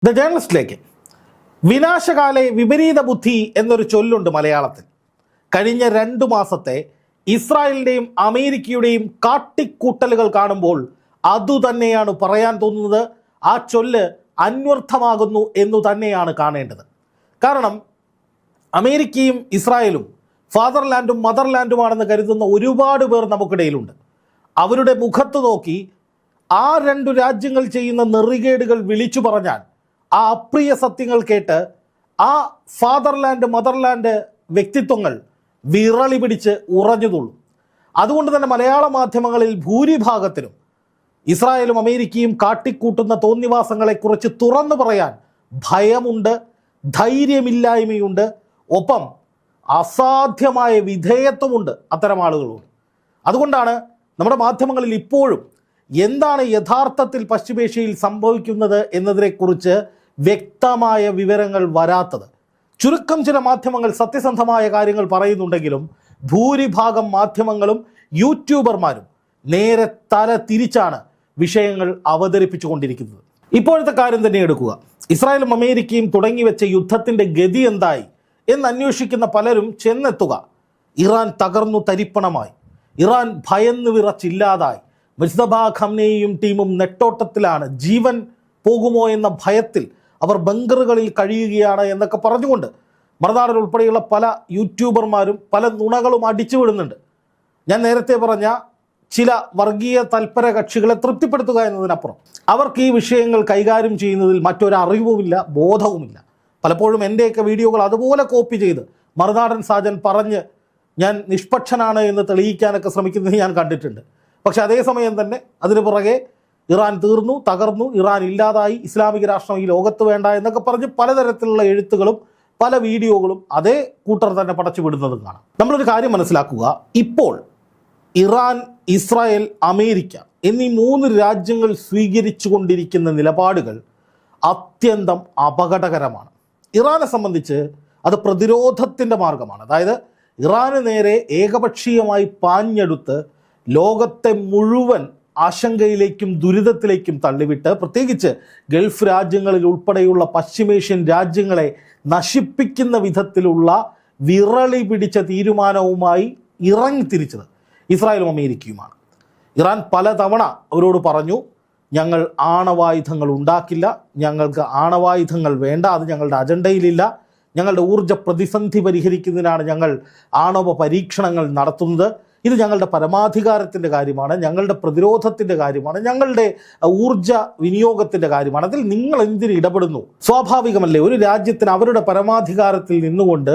The ജേർണലിസ്റ്റിലേക്ക് വിനാശകാലെ വിപരീത ബുദ്ധി എന്നൊരു ചൊല്ലുണ്ട് മലയാളത്തിൽ. കഴിഞ്ഞ 2 മാസത്തെ ഇസ്രായേലിൻ്റെയും അമേരിക്കയുടെയും കാട്ടിക്കൂട്ടലുകൾ കാണുമ്പോൾ അതുതന്നെയാണ് പറയാൻ തോന്നുന്നത്. ആ ചൊല്ല് അന്വർത്ഥമാകുന്നു എന്നു തന്നെയാണ് കാണേണ്ടത്. കാരണം അമേരിക്കയും ഇസ്രായേലും ഫാദർലാൻഡും മദർലാൻഡുമാണെന്ന് കരുതുന്ന ഒരുപാട് പേർ നമുക്കിടയിലുണ്ട്. അവരുടെ മുഖത്ത് നോക്കി ആ 2 രാജ്യങ്ങൾ ചെയ്യുന്ന നെറികേടുകൾ വിളിച്ചു പറഞ്ഞാൽ ആ അപ്രിയ സത്യങ്ങൾ കേട്ട് ആ ഫാദർലാൻഡ് മദർലാൻഡ് വ്യക്തിത്വങ്ങൾ വിറളി പിടിച്ച് ഉറഞ്ഞുതുള്ളു. അതുകൊണ്ട് തന്നെ മലയാള മാധ്യമങ്ങളിൽ ഭൂരിഭാഗത്തിനും ഇസ്രായേലും അമേരിക്കയും കാട്ടിക്കൂട്ടുന്ന തോന്നിവാസങ്ങളെക്കുറിച്ച് തുറന്നു പറയാൻ ഭയമുണ്ട്, ധൈര്യമില്ലായ്മയുണ്ട്, ഒപ്പം അസാധ്യമായ വിധേയത്വമുണ്ട് അത്തരം ആളുകളോട്. അതുകൊണ്ടാണ് നമ്മുടെ മാധ്യമങ്ങളിൽ ഇപ്പോഴും എന്താണ് യഥാർത്ഥത്തിൽ പശ്ചിമേഷ്യയിൽ സംഭവിക്കുന്നത് എന്നതിനെക്കുറിച്ച് വ്യക്തമായ വിവരങ്ങൾ വരാത്തത്. ചുരുക്കം ചില മാധ്യമങ്ങൾ സത്യസന്ധമായ കാര്യങ്ങൾ പറയുന്നുണ്ടെങ്കിലും ഭൂരിഭാഗം മാധ്യമങ്ങളും യൂട്യൂബർമാരും നേരെ തല തിരിച്ചാണ് വിഷയങ്ങൾ അവതരിപ്പിച്ചുകൊണ്ടിരിക്കുന്നത്. ഇപ്പോഴത്തെ കാര്യം തന്നെ എടുക്കുക. ഇസ്രായേലും അമേരിക്കയും തുടങ്ങിവെച്ച യുദ്ധത്തിൻ്റെ ഗതി എന്തായി എന്ന് അന്വേഷിക്കുന്ന പലരും ചെന്നെത്തുക ഇറാൻ തകർന്നു തരിപ്പണമായി, ഇറാൻ ഭയന്ന് വിറച്ചില്ലാതായി, മുസ്തഫ ഖംനേയിയും ടീമും നെട്ടോട്ടത്തിലാണ്, ജീവൻ പോകുമോ എന്ന ഭയത്തിൽ അവർ ബങ്കറുകളിൽ കഴിയുകയാണ് എന്നൊക്കെ പറഞ്ഞുകൊണ്ട് മറുനാടൻ ഉൾപ്പെടെയുള്ള പല യൂട്യൂബർമാരും പല നുണകളും അടിച്ചു വിടുന്നുണ്ട്. ഞാൻ നേരത്തെ പറഞ്ഞ ചില വർഗീയ തൽപര കക്ഷികളെ തൃപ്തിപ്പെടുത്തുക എന്നതിനപ്പുറം അവർക്ക് ഈ വിഷയങ്ങൾ കൈകാര്യം ചെയ്യുന്നതിൽ മറ്റൊരറിവുമില്ല, ബോധവുമില്ല. പലപ്പോഴും എൻ്റെയൊക്കെ വീഡിയോകൾ അതുപോലെ കോപ്പി ചെയ്ത് മറുനാടൻ സാജൻ പറഞ്ഞ് ഞാൻ നിഷ്പക്ഷനാണ് എന്ന് തെളിയിക്കാനൊക്കെ ശ്രമിക്കുന്നത് ഞാൻ കണ്ടിട്ടുണ്ട്. പക്ഷെ അതേസമയം തന്നെ അതിന് പുറകെ ഇറാൻ തീർന്നു, തകർന്നു, ഇറാൻ ഇല്ലാതായി, ഇസ്ലാമിക രാഷ്ട്രം ഈ ലോകത്ത് വേണ്ട എന്നൊക്കെ പറഞ്ഞ് പലതരത്തിലുള്ള എഴുത്തുകളും പല വീഡിയോകളും അതേ കൂട്ടർ തന്നെ പടച്ചു വിടുന്നതും കാണാം. നമ്മളൊരു കാര്യം മനസ്സിലാക്കുക, ഇപ്പോൾ ഇറാൻ, ഇസ്രായേൽ, അമേരിക്ക എന്നീ 3 രാജ്യങ്ങൾ സ്വീകരിച്ചു കൊണ്ടിരിക്കുന്ന നിലപാടുകൾ അത്യന്തം അപകടകരമാണ്. ഇറാനെ സംബന്ധിച്ച് അത് പ്രതിരോധത്തിൻ്റെ മാർഗമാണ്. അതായത് ഇറാന് നേരെ ഏകപക്ഷീയമായി പാഞ്ഞെടുത്ത് ലോകത്തെ മുഴുവൻ ആശങ്കയിലേക്കും ദുരിതത്തിലേക്കും തള്ളിവിട്ട് പ്രത്യേകിച്ച് ഗൾഫ് രാജ്യങ്ങളിൽ ഉൾപ്പെടെയുള്ള പശ്ചിമേഷ്യൻ രാജ്യങ്ങളെ നശിപ്പിക്കുന്ന വിധത്തിലുള്ള വിറളി പിടിച്ച തീരുമാനവുമായി ഇറങ്ങിത്തിരിച്ചത് ഇസ്രായേലും അമേരിക്കയുമാണ്. ഇറാൻ പലതവണ അവരോട് പറഞ്ഞു, ഞങ്ങൾ ആണവായുധങ്ങൾ ഉണ്ടാക്കില്ല, ഞങ്ങൾക്ക് ആണവായുധങ്ങൾ വേണ്ട, അത് ഞങ്ങളുടെ അജണ്ടയിലില്ല, ഞങ്ങളുടെ ഊർജ്ജ പ്രതിസന്ധി പരിഹരിക്കുന്നതിനാണ് ഞങ്ങൾ ആണവ പരീക്ഷണങ്ങൾ നടത്തുന്നത്, ഇത് ഞങ്ങളുടെ പരമാധികാരത്തിൻ്റെ കാര്യമാണ്, ഞങ്ങളുടെ പ്രതിരോധത്തിൻ്റെ കാര്യമാണ്, ഞങ്ങളുടെ ഊർജ്ജ വിനിയോഗത്തിൻ്റെ കാര്യമാണ്, അതിൽ നിങ്ങൾ എന്തിന് ഇടപെടുന്നു? സ്വാഭാവികമല്ലേ ഒരു രാജ്യത്തിന് അവരുടെ പരമാധികാരത്തിൽ നിന്നുകൊണ്ട്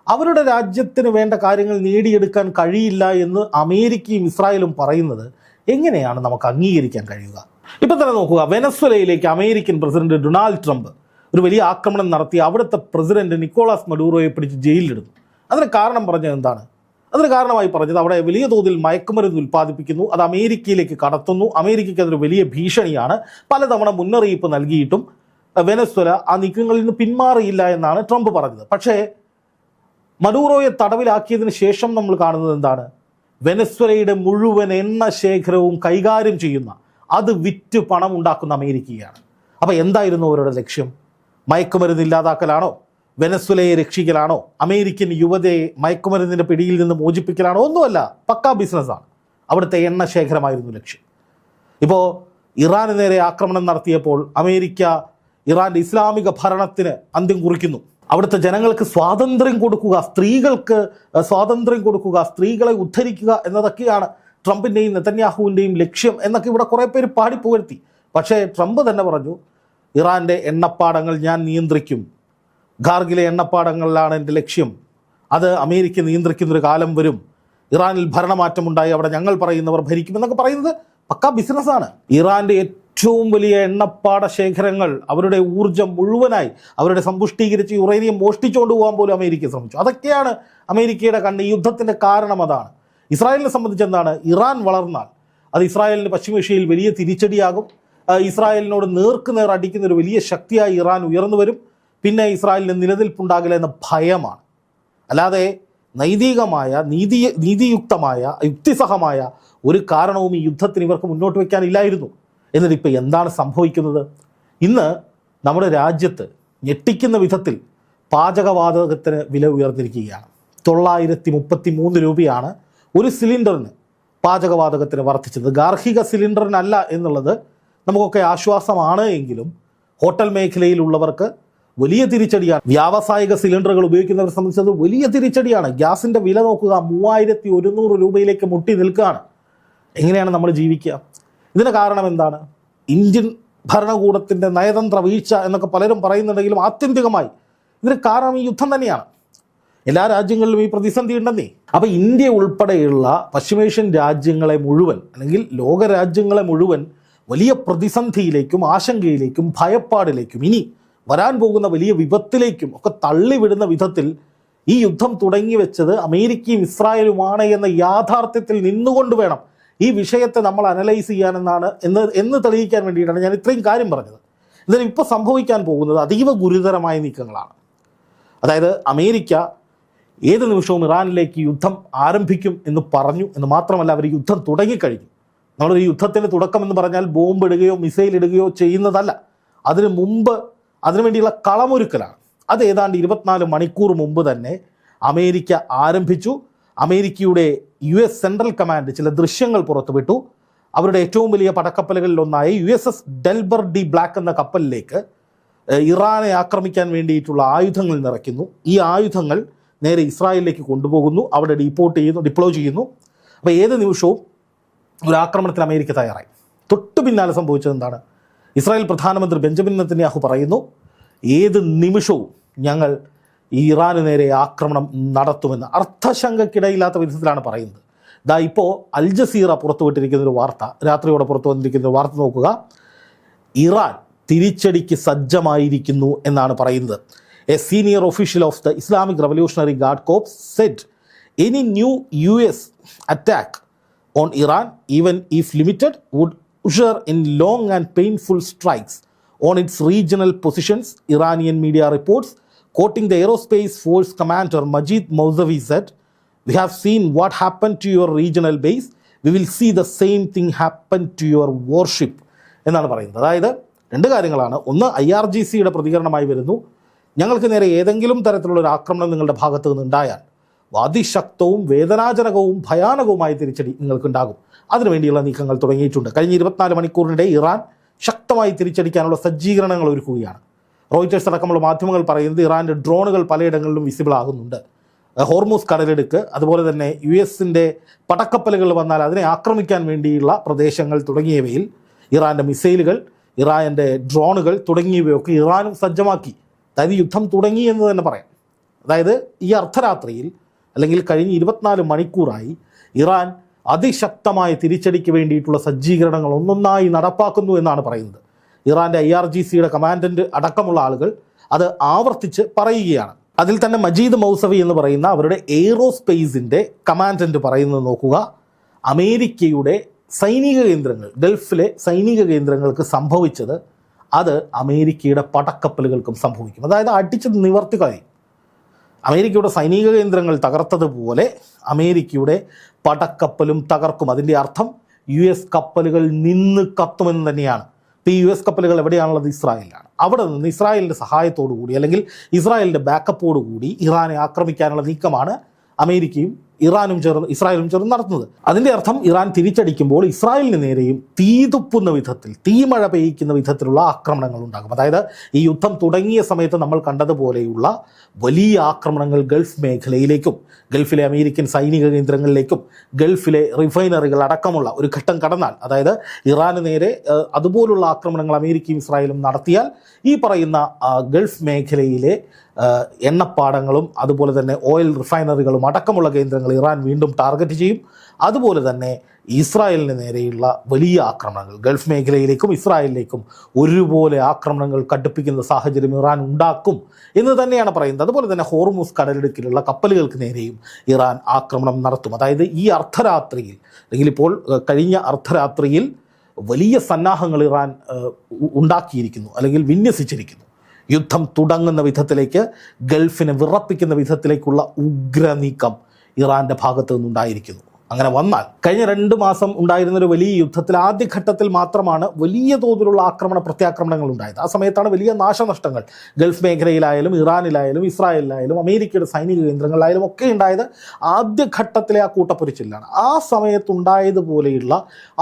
അവരുടെ രാജ്യത്തിന് വേണ്ട കാര്യങ്ങൾ നേടിയെടുക്കാൻ കഴിയില്ല എന്ന് അമേരിക്കയും ഇസ്രായേലും പറയുന്നത് എങ്ങനെയാണ് നമുക്ക് അംഗീകരിക്കാൻ കഴിയുക? ഇപ്പം തന്നെ നോക്കുക, വെനസ്വലയിലേക്ക് അമേരിക്കൻ പ്രസിഡന്റ് ഡൊണാൾഡ് ട്രംപ് ഒരു വലിയ ആക്രമണം നടത്തി അവിടുത്തെ പ്രസിഡന്റ് നിക്കോളാസ് മഡൂറോയെ പിടിച്ച് ജയിലിലിടുന്നു. അതിന് കാരണം പറഞ്ഞത് എന്താണ്? അതിന് കാരണമായി പറഞ്ഞത് അവിടെ വലിയ തോതിൽ മയക്കുമരുന്ന് ഉൽപ്പാദിപ്പിക്കുന്നു, അത് അമേരിക്കയിലേക്ക് കടത്തുന്നു, അമേരിക്കയ്ക്ക് അതൊരു വലിയ ഭീഷണിയാണ്, പലതവണ മുന്നറിയിപ്പ് നൽകിയിട്ടും വെനസ്വല ആ നീക്കങ്ങളിൽ നിന്ന് പിന്മാറിയില്ല എന്നാണ് ട്രംപ് പറഞ്ഞത്. പക്ഷേ മഡൂറോയെ തടവിലാക്കിയതിന് ശേഷം നമ്മൾ കാണുന്നത് എന്താണ്? വെനസ്വലയുടെ മുഴുവൻ എണ്ണ ശേഖരവും കൈകാര്യം ചെയ്യുന്ന, അത് വിറ്റ് പണം ഉണ്ടാക്കുന്ന അമേരിക്കയാണ്. അപ്പോൾ എന്തായിരുന്നു അവരുടെ ലക്ഷ്യം? മയക്കുമരുന്ന് ഇല്ലാതാക്കലാണോ? വെനസ്വലയെ രക്ഷിക്കലാണോ? അമേരിക്കൻ യുവതയെ മയക്കുമരുന്നിൻ്റെ പിടിയിൽ നിന്ന് മോചിപ്പിക്കലാണോ? ഒന്നുമല്ല, പക്കാ ബിസിനസ്സാണ്. അവിടുത്തെ എണ്ണ ശേഖരമായിരുന്നു ലക്ഷ്യം. ഇപ്പോൾ ഇറാന് നേരെ ആക്രമണം നടത്തിയപ്പോൾ അമേരിക്ക ഇറാൻ്റെ ഇസ്ലാമിക ഭരണത്തിന് അന്ത്യം കുറിക്കുന്നു, അവിടുത്തെ ജനങ്ങൾക്ക് സ്വാതന്ത്ര്യം കൊടുക്കുക, സ്ത്രീകൾക്ക് സ്വാതന്ത്ര്യം കൊടുക്കുക, സ്ത്രീകളെ ഉദ്ധരിക്കുക എന്നതൊക്കെയാണ് ട്രംപിൻ്റെയും നെതന്യാഹുവിൻ്റെയും ലക്ഷ്യം എന്നൊക്കെ ഇവിടെ കുറേ പേര് പാടിപ്പുകഴ്ത്തി. പക്ഷേ ട്രംപ് തന്നെ പറഞ്ഞു, ഇറാൻ്റെ എണ്ണപ്പാടങ്ങൾ ഞാൻ നിയന്ത്രിക്കും, ഖാർഗിലെ എണ്ണപ്പാടങ്ങളിലാണ് എൻ്റെ ലക്ഷ്യം, അത് അമേരിക്ക നിയന്ത്രിക്കുന്നൊരു കാലം വരും, ഇറാനിൽ ഭരണമാറ്റമുണ്ടായി അവിടെ ഞങ്ങൾ പറയുന്നവർ ഭരിക്കുമെന്നൊക്കെ പറയുന്നത് പക്കാ ബിസിനസ്സാണ്. ഇറാൻ്റെ ഏറ്റവും വലിയ എണ്ണപ്പാട ശേഖരങ്ങൾ, അവരുടെ ഊർജ്ജം മുഴുവനായി അവരുടെ സമ്പുഷ്ടീകരിച്ച് യുറേനിയം മോഷ്ടിച്ചുകൊണ്ട് പോകാൻ പോലും അമേരിക്ക ശ്രമിച്ചു. അതൊക്കെയാണ് അമേരിക്കയുടെ കണ്ണ്. ഈ യുദ്ധത്തിൻ്റെ കാരണം അതാണ്. ഇസ്രായേലിനെ സംബന്ധിച്ച് എന്താണ്? ഇറാൻ വളർന്നാൽ അത് ഇസ്രായേലിന് പശ്ചിമേഷ്യയിൽ വലിയ തിരിച്ചടിയാകും. ഇസ്രായേലിനോട് നേർക്കുനേർ അടിക്കുന്ന ഒരു വലിയ ശക്തിയായി ഇറാൻ ഉയർന്നു വരും. പിന്നെ ഇസ്രായേലിന് നിലനിൽപ്പുണ്ടാകില്ല എന്ന ഭയമാണ്. അല്ലാതെ നൈതികമായ നീതിയുക്തമായ യുക്തിസഹമായ ഒരു കാരണവും ഈ യുദ്ധത്തിന് ഇവർക്ക് മുന്നോട്ട് വയ്ക്കാനില്ലായിരുന്നു. എന്നിട്ട് ഇപ്പോൾ എന്താണ് സംഭവിക്കുന്നത്? ഇന്ന് നമ്മുടെ രാജ്യത്ത് ഞെട്ടിക്കുന്ന വിധത്തിൽ പാചകവാതകത്തിന് വില ഉയർന്നിരിക്കുകയാണ്. 933 രൂപയാണ് ഒരു സിലിണ്ടറിന് പാചകവാതകത്തിന് വർദ്ധിച്ചത്. ഗാർഹിക സിലിണ്ടറിനല്ല എന്നുള്ളത് നമുക്കൊക്കെ ആശ്വാസമാണ് എങ്കിലും ഹോട്ടൽ മേഖലയിലുള്ളവർക്ക് വലിയ തിരിച്ചടിയാണ്. വ്യാവസായിക സിലിണ്ടറുകൾ ഉപയോഗിക്കുന്നവരെ സംബന്ധിച്ചത് വലിയ തിരിച്ചടിയാണ്. ഗ്യാസിൻ്റെ വില നോക്കുക, 3100 രൂപയിലേക്ക് മുട്ടി നിൽക്കുകയാണ്. എങ്ങനെയാണ് നമ്മൾ ജീവിക്കുക? ഇതിന് കാരണം എന്താണ്? ഇന്ത്യൻ ഭരണകൂടത്തിൻ്റെ നയതന്ത്ര വീഴ്ച എന്നൊക്കെ പലരും പറയുന്നുണ്ടെങ്കിലും ആത്യന്തികമായി ഇതിന് കാരണം ഈ യുദ്ധം തന്നെയാണ്. എല്ലാ രാജ്യങ്ങളിലും ഈ പ്രതിസന്ധി ഉണ്ടെന്നേ. അപ്പോൾ ഇന്ത്യ ഉൾപ്പെടെയുള്ള പശ്ചിമേഷ്യൻ രാജ്യങ്ങളെ മുഴുവൻ അല്ലെങ്കിൽ ലോക രാജ്യങ്ങളെ മുഴുവൻ വലിയ പ്രതിസന്ധിയിലേക്കും ആശങ്കയിലേക്കും ഭയപ്പാടിലേക്കും ഇനി വരാൻ പോകുന്ന വലിയ വിപത്തിലേക്കും ഒക്കെ തള്ളിവിടുന്ന വിധത്തിൽ ഈ യുദ്ധം തുടങ്ങി വെച്ചത് അമേരിക്കയും ഇസ്രായേലുമാണ് എന്ന യാഥാർത്ഥ്യത്തിൽ നിന്നുകൊണ്ട് വേണം ഈ വിഷയത്തെ നമ്മൾ അനലൈസ് ചെയ്യാനെന്നാണ് എന്ന് തെളിയിക്കാൻ വേണ്ടിയിട്ടാണ് ഞാൻ ഇത്രയും കാര്യം പറഞ്ഞത്. ഇതിന് ഇപ്പോൾ സംഭവിക്കാൻ പോകുന്നത് അതീവ ഗുരുതരമായ നീക്കങ്ങളാണ്. അതായത് അമേരിക്ക ഏത് നിമിഷവും ഇറാനിലേക്ക് യുദ്ധം ആരംഭിക്കും എന്ന് പറഞ്ഞു എന്ന് മാത്രമല്ല, അവർ യുദ്ധം തുടങ്ങിക്കഴിഞ്ഞു. നമ്മളൊരു യുദ്ധത്തിൻ്റെ തുടക്കം എന്ന് പറഞ്ഞാൽ ബോംബ് ഇടുകയോ മിസൈൽ ഇടുകയോ ചെയ്യുന്നതല്ല. അതിനു മുമ്പ് അതിനുവേണ്ടിയുള്ള കളമൊരുക്കലാണ്. അത് ഏതാണ്ട് 24 മണിക്കൂർ മുമ്പ് തന്നെ അമേരിക്ക ആരംഭിച്ചു. അമേരിക്കയുടെ US സെൻട്രൽ കമാൻഡ് ചില ദൃശ്യങ്ങൾ പുറത്തുവിട്ടു. അവരുടെ ഏറ്റവും വലിയ പടക്കപ്പലുകളിലൊന്നായ USS ഡെൽബർ ഡി ബ്ലാക്ക് എന്ന കപ്പലിലേക്ക് ഇറാനെ ആക്രമിക്കാൻ വേണ്ടിയിട്ടുള്ള ആയുധങ്ങൾ നിറയ്ക്കുന്നു. ഈ ആയുധങ്ങൾ നേരെ ഇസ്രായേലിലേക്ക് കൊണ്ടുപോകുന്നു, അവിടെ ഡിപ്ലോയ് ചെയ്യുന്നു. അപ്പോൾ ഏത് നിമിഷവും ഒരു ആക്രമണത്തിന് അമേരിക്ക തയ്യാറായി. തൊട്ടു പിന്നാലെ സംഭവിച്ചത് എന്താണ്? ഇസ്രായേൽ പ്രധാനമന്ത്രി ബെഞ്ചമിൻ നെതന്യാഹു പറയുന്നു, ഏത് നിമിഷവും ഞങ്ങൾ ഇറാന് നേരെ ആക്രമണം നടത്തുമെന്ന്. അർത്ഥശങ്കയ്ക്കിടയില്ലാത്ത വിധത്തിലാണ് പറയുന്നത്. ദാ ഇപ്പോൾ അൽ ജസീറ പുറത്തുവിട്ടിരിക്കുന്നൊരു വാർത്ത, രാത്രിയോടെ പുറത്തു വന്നിരിക്കുന്ന വാർത്ത നോക്കുക. ഇറാൻ തിരിച്ചടിക്ക് സജ്ജമായിരിക്കുന്നു എന്നാണ് പറയുന്നത്. A senior official of the Islamic Revolutionary Guard Corps said any new US attack on Iran, even if limited, would usher in long and painful strikes on its regional positions. Iranian media reports, quoting the Aerospace Force commander Majid Mousavi said, "We have seen what happened to your regional base. We will see the same thing happen to your warship." എന്നാണ് പറയുന്നത്. അതായത് രണ്ട് കാര്യങ്ങളാണ്. ഒന്ന്, IRGCയുടെ പ്രതികരണമായി വരുന്നു, ഞങ്ങൾക്ക് നേരെ ഏതെങ്കിലും തരത്തിലുള്ള ഒരു ആക്രമണം നിങ്ങളുടെ ഭാഗത്ത് നിന്നുണ്ടായാൽ അതിശക്തവും വേദനാജനകവും ഭയാനകവുമായ തിരിച്ചടി നിങ്ങൾക്കുണ്ടാകും. അതിനുവേണ്ടിയുള്ള നീക്കങ്ങൾ തുടങ്ങിയിട്ടുണ്ട്. കഴിഞ്ഞ 24 മണിക്കൂറിനിടെ ഇറാൻ ശക്തമായി തിരിച്ചടിക്കാനുള്ള സജ്ജീകരണങ്ങൾ ഒരുക്കുകയാണ്. റോയിറ്റേഴ്സ് അടക്കമുള്ള മാധ്യമങ്ങൾ പറയുന്നത് ഇറാൻ്റെ ഡ്രോണുകൾ പലയിടങ്ങളിലും വിസിബിൾ ആകുന്നുണ്ട്. ഹോർമൂസ് കടലെടുക്ക്, അതുപോലെ തന്നെ USൻ്റെ പടക്കപ്പലുകൾ വന്നാൽ അതിനെ ആക്രമിക്കാൻ വേണ്ടിയുള്ള പ്രദേശങ്ങൾ തുടങ്ങിയവയിൽ ഇറാൻ്റെ മിസൈലുകൾ, ഇറാൻ്റെ ഡ്രോണുകൾ തുടങ്ങിയവയൊക്കെ ഇറാനും സജ്ജമാക്കി. അതായത് യുദ്ധം തുടങ്ങി എന്ന് തന്നെ പറയാം. അതായത് ഈ അർദ്ധരാത്രിയിൽ അല്ലെങ്കിൽ കഴിഞ്ഞ 24 മണിക്കൂറായി ഇറാൻ അതിശക്തമായ തിരിച്ചടിക്ക് വേണ്ടിയിട്ടുള്ള സജ്ജീകരണങ്ങൾ ഒന്നൊന്നായി നടപ്പാക്കുന്നു എന്നാണ് പറയുന്നത്. ഇറാൻ്റെ IRGCയുടെ കമാൻഡൻറ്റ് അടക്കമുള്ള ആളുകൾ അത് ആവർത്തിച്ച് പറയുകയാണ്. അതിൽ തന്നെ മജീദ് മൗസവി എന്ന് പറയുന്ന അവരുടെ എയ്റോസ്പേസിൻ്റെ കമാൻഡൻറ്റ് പറയുന്നത് നോക്കുക, അമേരിക്കയുടെ സൈനിക കേന്ദ്രങ്ങൾ, ഗൾഫിലെ സൈനിക കേന്ദ്രങ്ങൾക്ക് സംഭവിച്ചത് അത് അമേരിക്കയുടെ പടക്കപ്പലുകൾക്കും സംഭവിക്കും. അതായത് അടിച്ചത് നിവർത്തി കളയും. അമേരിക്കയുടെ സൈനിക കേന്ദ്രങ്ങൾ തകർത്തതുപോലെ അമേരിക്കയുടെ പടക്കപ്പലും തകർക്കും. അതിൻ്റെ അർത്ഥം US കപ്പലുകൾ നിന്ന് കത്തുമെന്ന് തന്നെയാണ്. ഇപ്പോൾ ഈ US കപ്പലുകൾ എവിടെയാണുള്ളത്? ഇസ്രായേലിലാണ്. അവിടെ നിന്ന് ഇസ്രായേലിൻ്റെ സഹായത്തോടു കൂടി അല്ലെങ്കിൽ ഇസ്രായേലിൻ്റെ ബാക്കപ്പോടു കൂടി ഇറാനെ ആക്രമിക്കാനുള്ള നീക്കമാണ് അമേരിക്കയും ഇസ്രായേലും ചേർന്ന് നടത്തുന്നത്. അതിൻ്റെ അർത്ഥം ഇറാൻ തിരിച്ചടിക്കുമ്പോൾ ഇസ്രായേലിന് നേരെയും തീതുപ്പുന്ന വിധത്തിൽ, തീമഴ പെയ്യിക്കുന്ന വിധത്തിലുള്ള ആക്രമണങ്ങൾ ഉണ്ടാകും. അതായത് ഈ യുദ്ധം തുടങ്ങിയ സമയത്ത് നമ്മൾ കണ്ടതുപോലെയുള്ള വലിയ ആക്രമണങ്ങൾ ഗൾഫ് മേഖലയിലേക്കും ഗൾഫിലെ അമേരിക്കൻ സൈനിക കേന്ദ്രങ്ങളിലേക്കും ഗൾഫിലെ റിഫൈനറികൾ അടക്കമുള്ള ഒരു ഘട്ടം കടന്നാൽ, അതായത് ഇറാന് നേരെ അതുപോലുള്ള ആക്രമണങ്ങൾ അമേരിക്കയും ഇസ്രായേലും നടത്തിയാൽ ഈ പറയുന്ന ഗൾഫ് മേഖലയിലെ എണ്ണപ്പാടങ്ങളും അതുപോലെ തന്നെ ഓയിൽ റിഫൈനറികളും അടക്കമുള്ള കേന്ദ്രങ്ങൾ ഇറാൻ വീണ്ടും ടാർഗറ്റ് ചെയ്യും. അതുപോലെ തന്നെ ഇസ്രായേലിന് നേരെയുള്ള വലിയ ആക്രമണങ്ങൾ ഗൾഫ് മേഖലയിലേക്കും ഇസ്രായേലിലേക്കും ഒരുപോലെ ആക്രമണങ്ങൾ കടുപ്പിക്കുന്ന സാഹചര്യം ഇറാൻ ഉണ്ടാക്കും എന്ന് തന്നെയാണ് പറയുന്നത്. അതുപോലെ തന്നെ ഹോർമൂസ് കടലിടുക്കിലുള്ള കപ്പലുകൾക്ക് നേരെയും ഇറാൻ ആക്രമണം നടത്തും. അതായത് ഈ അർദ്ധരാത്രിയിൽ അല്ലെങ്കിൽ ഇപ്പോൾ കഴിഞ്ഞ അർദ്ധരാത്രിയിൽ വലിയ സന്നാഹങ്ങൾ ഇറാൻ ഉണ്ടാക്കിയിരിക്കുന്നു അല്ലെങ്കിൽ വിന്യസിച്ചിരിക്കുന്നു. യുദ്ധം തുടങ്ങുന്ന വിധത്തിലേക്ക്, ഗൾഫിനെ വിറപ്പിക്കുന്ന വിധത്തിലേക്കുള്ള ഉഗ്രനീക്കം ഇറാൻ്റെ ഭാഗത്തു നിന്നുണ്ടായിരിക്കുന്നു. അങ്ങനെ വന്നാൽ കഴിഞ്ഞ 2 മാസം ഉണ്ടായിരുന്നൊരു വലിയ യുദ്ധത്തിൽ ആദ്യഘട്ടത്തിൽ മാത്രമാണ് വലിയ തോതിലുള്ള പ്രത്യാക്രമണങ്ങൾ ഉണ്ടായത്. ആ സമയത്താണ് വലിയ നാശനഷ്ടങ്ങൾ ഗൾഫ് മേഖലയിലായാലും ഇറാനിലായാലും ഇസ്രായേലിലായാലും അമേരിക്കയുടെ സൈനിക കേന്ദ്രങ്ങളിലായാലും ഒക്കെ ഉണ്ടായത് ആദ്യഘട്ടത്തിലെ ആ കൂട്ടപ്പൊരിച്ചിലാണ്. ആ സമയത്തുണ്ടായതുപോലെയുള്ള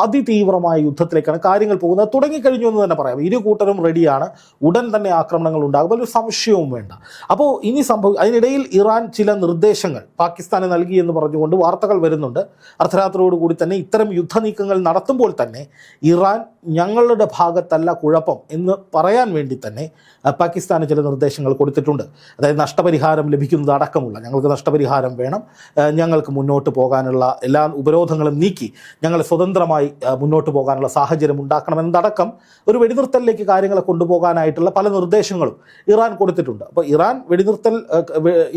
അതിതീവ്രമായ യുദ്ധത്തിലേക്കാണ് കാര്യങ്ങൾ പോകുന്നത്. തുടങ്ങിക്കഴിഞ്ഞു എന്ന് തന്നെ പറയാം. ഇരു കൂട്ടരും റെഡിയാണ്. ഉടൻ തന്നെ ആക്രമണങ്ങൾ ഉണ്ടാകും, ഒരു സംശയവും വേണ്ട. അപ്പോൾ ഇനി അതിനിടയിൽ ഇറാൻ ചില നിർദ്ദേശങ്ങൾ പാകിസ്ഥാന് നൽകി എന്ന് പറഞ്ഞുകൊണ്ട് വാർത്തകൾ വരുന്നുണ്ട്. അർദ്ധരാത്രിയോടുകൂടി തന്നെ ഇത്തരം യുദ്ധനീക്കങ്ങൾ നടത്തുമ്പോൾ തന്നെ ഇറാൻ ഞങ്ങളുടെ ഭാഗത്തല്ല കുഴപ്പം എന്ന് പറയാൻ വേണ്ടി തന്നെ പാകിസ്ഥാന് ചില നിർദ്ദേശങ്ങൾ കൊടുത്തിട്ടുണ്ട്. അതായത് നഷ്ടപരിഹാരം ലഭിക്കുന്നത് അടക്കമുള്ള, ഞങ്ങൾക്ക് നഷ്ടപരിഹാരം വേണം, ഞങ്ങൾക്ക് മുന്നോട്ട് പോകാനുള്ള എല്ലാ ഉപരോധങ്ങളും നീക്കി ഞങ്ങൾ സ്വതന്ത്രമായി മുന്നോട്ട് പോകാനുള്ള സാഹചര്യം ഉണ്ടാക്കണമെന്നതടക്കം ഒരു വെടിനിർത്തലിലേക്ക് കാര്യങ്ങളെ കൊണ്ടുപോകാനായിട്ടുള്ള പല നിർദ്ദേശങ്ങളും ഇറാൻ കൊടുത്തിട്ടുണ്ട്. അപ്പോൾ ഇറാൻ വെടിനിർത്തൽ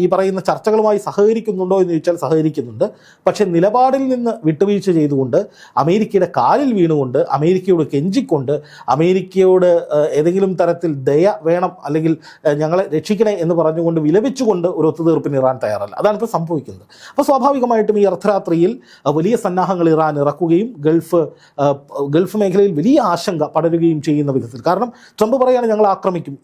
ഈ പറയുന്ന ചർച്ചകളുമായി സഹകരിക്കുന്നുണ്ടോ എന്ന് ചോദിച്ചാൽ സഹകരിക്കുന്നുണ്ട്. പക്ഷേ നിലപാടിൽ നിന്ന് വിട്ടുവീഴ്ച ചെയ്തുകൊണ്ട് അമേരിക്കയുടെ കാലിൽ വീണുകൊണ്ട് അമേരിക്കയോട് കെഞ്ചിക്കൊണ്ട് അമേരിക്കയോട് ഏതെങ്കിലും തരത്തിൽ ദയ വേണം അല്ലെങ്കിൽ ഞങ്ങളെ രക്ഷിക്കണേ എന്ന് പറഞ്ഞുകൊണ്ട് വിലപിച്ചുകൊണ്ട് ഒരു ഒത്തുതീർപ്പിന് ഇറാൻ തയ്യാറല്ല. അതാണ് ഇപ്പോൾ സംഭവിക്കുന്നത്. അപ്പോൾ സ്വാഭാവികമായിട്ടും ഈ അർദ്ധരാത്രിയിൽ വലിയ സന്നാഹങ്ങൾ ഇറാൻ ഇറക്കുകയും ഗൾഫ് മേഖലയിൽ വലിയ ആശങ്ക പടരുകയും ചെയ്യുന്ന വിധത്തിൽ. കാരണം ട്രംപ് പറയുകയാണ് ഞങ്ങൾ ആക്രമിക്കും,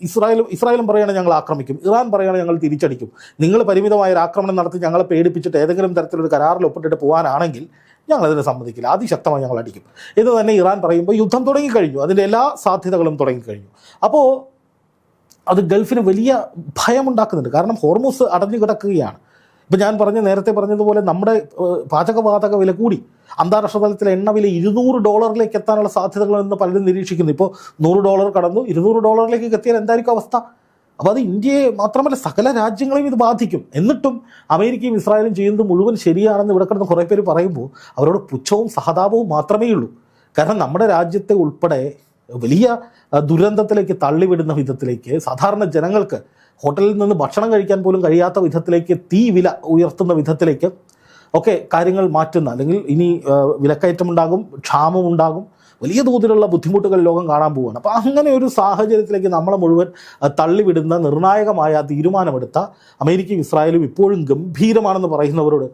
ഇസ്രായേലും പറയുകയാണ് ഞങ്ങൾ ആക്രമിക്കും, ഇറാൻ പറയുകയാണ് ഞങ്ങൾ തിരിച്ചടിക്കും, നിങ്ങൾ പരിമിതമായ ഒരു ആക്രമണം നടത്തി ഞങ്ങളെ പേടിപ്പിച്ചിട്ട് ഏതെങ്കിലും തരത്തിലൊരു കരാറിൽ ഒപ്പിട്ടിട്ട് പോകാനാണെങ്കിൽ ഞങ്ങളതിനെ സമ്മതിക്കില്ല, അതിശക്തമായി ഞങ്ങൾ അടിക്കും എന്ന് തന്നെ ഇറാൻ പറയുമ്പോൾ യുദ്ധം തുടങ്ങിക്കഴിഞ്ഞു, അതിൻ്റെ എല്ലാ സാധ്യതകളും തുടങ്ങിക്കഴിഞ്ഞു. അപ്പോൾ അത് ഗൾഫിന് വലിയ ഭയമുണ്ടാക്കുന്നുണ്ട്. കാരണം ഹോർമൂസ് അടഞ്ഞു കിടക്കുകയാണ്. ഇപ്പം ഞാൻ നേരത്തെ പറഞ്ഞതുപോലെ നമ്മുടെ പാചകവാതക വില കൂടി, അന്താരാഷ്ട്ര തലത്തിലെ എണ്ണ വില $200 എത്താനുള്ള സാധ്യതകളെന്ന് പലരും നിരീക്ഷിക്കുന്നു. ഇപ്പോൾ $100 കടന്നു, $200 എത്തിയാൽ എന്തായിരിക്കും അവസ്ഥ? അപ്പോൾ അത് ഇന്ത്യയെ മാത്രമല്ല സകല രാജ്യങ്ങളെയും ഇത് ബാധിക്കും. എന്നിട്ടും അമേരിക്കയും ഇസ്രായേലും ചെയ്യുന്നത് മുഴുവൻ ശരിയാണെന്ന് ഇവിടെ കിടന്ന് കുറേ പേര് പറയുമ്പോൾ അവരോട് പുച്ഛവും സഹതാപവും മാത്രമേ ഉള്ളൂ. കാരണം നമ്മുടെ രാജ്യത്തെ ഉൾപ്പെടെ വലിയ ദുരന്തത്തിലേക്ക് തള്ളിവിടുന്ന വിധത്തിലേക്ക്, സാധാരണ ജനങ്ങൾക്ക് ഹോട്ടലിൽ നിന്ന് ഭക്ഷണം കഴിക്കാൻ പോലും കഴിയാത്ത വിധത്തിലേക്ക്, തീ വില ഉയർത്തുന്ന വിധത്തിലേക്ക് ഒക്കെ കാര്യങ്ങൾ മാറ്റുന്ന, അല്ലെങ്കിൽ ഇനി വിലക്കയറ്റമുണ്ടാകും, ക്ഷാമമുണ്ടാകും, വലിയ തോതിലുള്ള ബുദ്ധിമുട്ടുകൾ ലോകം കാണാൻ പോവുകയാണ്. അപ്പോൾ അങ്ങനെ ഒരു സാഹചര്യത്തിലേക്ക് നമ്മളെ മുഴുവൻ തള്ളിവിടുന്ന നിർണായകമായ തീരുമാനമെടുത്ത അമേരിക്കയും ഇസ്രായേലും ഇപ്പോഴും ഗംഭീരമാണെന്ന് പറയുന്നവരോട്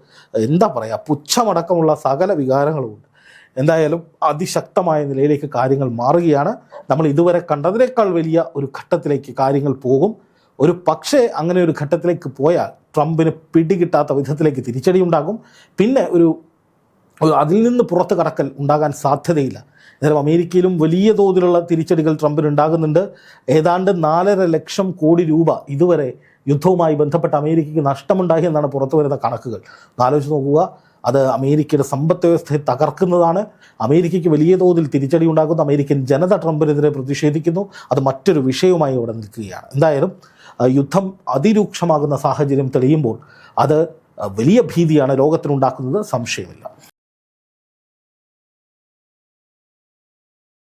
എന്താ പറയുക, പുച്ഛമടക്കമുള്ള സകല വികാരങ്ങളുമുണ്ട്. എന്തായാലും അതിശക്തമായ നിലയിലേക്ക് കാര്യങ്ങൾ മാറുകയാണ്. നമ്മൾ ഇതുവരെ കണ്ടതിനേക്കാൾ വലിയ ഒരു ഘട്ടത്തിലേക്ക് കാര്യങ്ങൾ പോകും. ഒരു പക്ഷേ അങ്ങനെ ഒരു ഘട്ടത്തിലേക്ക് പോയാൽ ട്രംപിന് പിടികിട്ടാത്ത വിധത്തിലേക്ക് തിരിച്ചടി ഉണ്ടാകും. പിന്നെ അതിൽ നിന്ന് പുറത്ത് കടക്കൽ ഉണ്ടാകാൻ സാധ്യതയില്ല. എന്നാലും അമേരിക്കയിലും വലിയ തോതിലുള്ള തിരിച്ചടികൾ ട്രംപിന് ഉണ്ടാകുന്നുണ്ട്. ഏതാണ്ട് 4.5 ലക്ഷം കോടി രൂപ ഇതുവരെ യുദ്ധവുമായി ബന്ധപ്പെട്ട് അമേരിക്കയ്ക്ക് നഷ്ടമുണ്ടായി എന്നാണ് പുറത്തു വരുന്ന കണക്കുകൾ. ആലോചിച്ച് നോക്കുക, അത് അമേരിക്കയുടെ സമ്പദ് വ്യവസ്ഥയെ തകർക്കുന്നതാണ്. അമേരിക്കയ്ക്ക് വലിയ തോതിൽ തിരിച്ചടി ഉണ്ടാക്കുന്നു. അമേരിക്കൻ ജനത ട്രംപിനെതിരെ പ്രതിഷേധിക്കുന്നു. അത് മറ്റൊരു വിഷയവുമായി ഇവിടെ നിൽക്കുകയാണ്. എന്തായാലും യുദ്ധം അതിരൂക്ഷമാകുന്ന സാഹചര്യം തെളിയുമ്പോൾ അത് വലിയ ഭീതിയാണ് ലോകത്തിനുണ്ടാക്കുന്നത്, സംശയമില്ല.